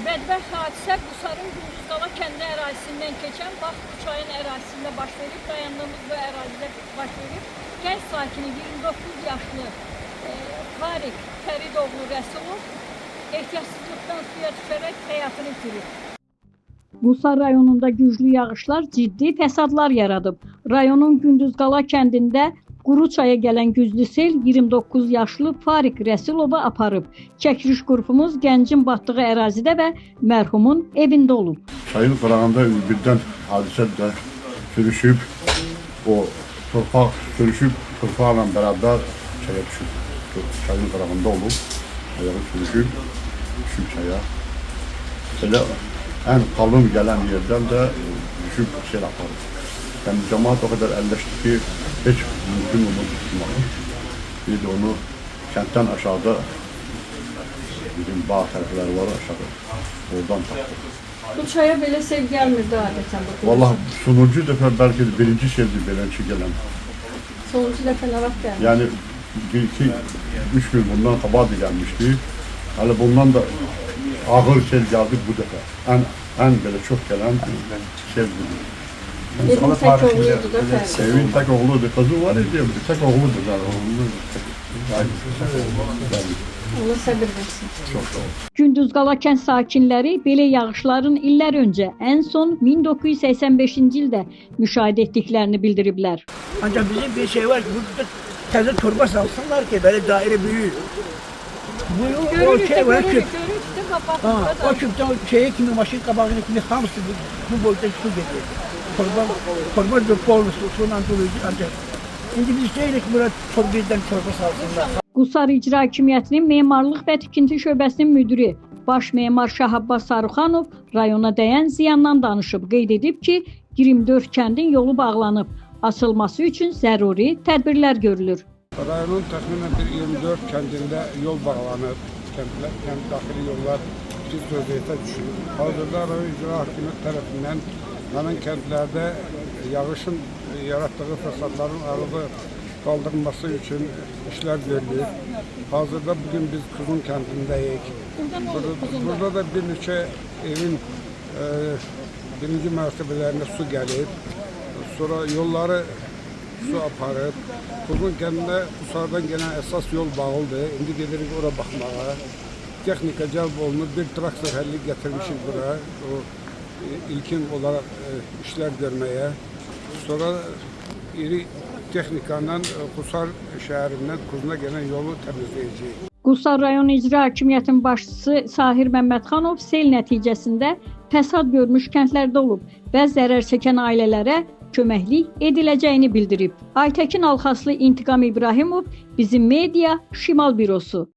Bədbəxt hadisə Qusarın Gündüzqala kəndi ərazisindən keçən Baxu çayın ərazisində baş verib, dayandığımız bu ərazidə baş verib. Gənc sakini 29 yaşlı Fariq Fəridoğlu Rəsulov ehtiyatsızlıqdan suya düşərək həyatını itirib. Qusar rayonunda güclü yağışlar ciddi fəsadlar yaradıb. Rayonun Gündüzqala kəndində Quruçaya gələn güclü sel 29 yaşlı Fariq Rəsulovu aparıb. Çəkiliş qrupumuz gəncin batdığı ərazidə və mərhumun evində olub. Çayın qırağında birdən hadisə də sürüşüb, o torpaq sürüşüb, torpaqla bərabər çaya düşüb. Çayın qırağında olub, ayağı sürüşüb, düşüb çaya. Elə ən qalın gələn yerdən də düşüb sel aparıb. Yəni cəmaət o qədər əlləşdi ki, heç mümkün olmadı tutmağı. Bir də onu kənddən aşağıda bizim bağ tərəfləri var aşağı, oradan tapdıq. Bu çaya belə sel gəlmirdi adətən. Vallahi sonuncu dəfə bəlkə də birinci seldir beləncə gələn. Sonuncu dəfə nə vaxt gəldi? Yəni bir, iki, üç gün bundan qabaq gəlmişdi. Hələ bundan da ağır sel gəldi bu dəfə. Ən belə çox gələn sel budur. Evin tək oğluydu da Fərid. Evin tək oğludur, qızı var idi, tək oğludur. Allah səbir versin. Çox sağ ol. Gündüzqala kənd sakinləri belə yağışların illər öncə, ən son 1985-ci ildə müşahidə etdiklərini bildiriblər. Ancak bizim bir şey var ki burada təzə torba salsınlar ki böyle daire büyür. Bu yıl o şey var ki o küpten şeye kimi maşın kabağını kimi hamısı bu boyda su geliyor. Torba da bol suyla doluydu ancak. Şimdi biz deyirik burada birden torba salsınlar. Qusar İcra Hakimiyyətinin Memarlıq və Tikinti şöbəsinin müdiri Baş memar Şah Abbas Sarıxanov rayona dəyən ziyandan danışıb. Qeyd edib ki, 24 kəndin yolu bağlanıb. Açılması üçün zəruri tədbirlər görülür. Rayonun təxminən bir 24 kəndində yol bağlanıb, kənd daxili yollar pis vəziyyətə düşüb. Hazırda rayon icra hakimiyyəti tərəfindən həmin kəndlərdə yağışın yaratdığı fəsadların aralı qaldırılması üçün işlər görülür. Hazırda bugün biz Kuzun kəndindəyik. Burada da bir neçə evin birinci mərtəbələrində su gəlib. Sonra yolları su aparıb. Kuzun kəndində Qusardan gələn əsas yol bağlıdır. İndi gedirik ora baxmağa. Texnika cəlb olunur. Bir traktor həlli gətirmişik bura. O ilkin olaraq işlər görməyə. Sonra iri texnikanın Qusar şəhərindən Kuzuna gələn yolu təmizləyəcəyik. Qusar rayon icra hakimiyyətinin başçısı Sahir Məmmədxanov sel nəticəsində fəsad görmüş kəndlərdə olub və zərər çəkən ailələrə köməklik ediləcəyini bildirib. Aytəkin Alxaslı, İntiqam İbrahimov, Bizim Media, Şimal Bürosu.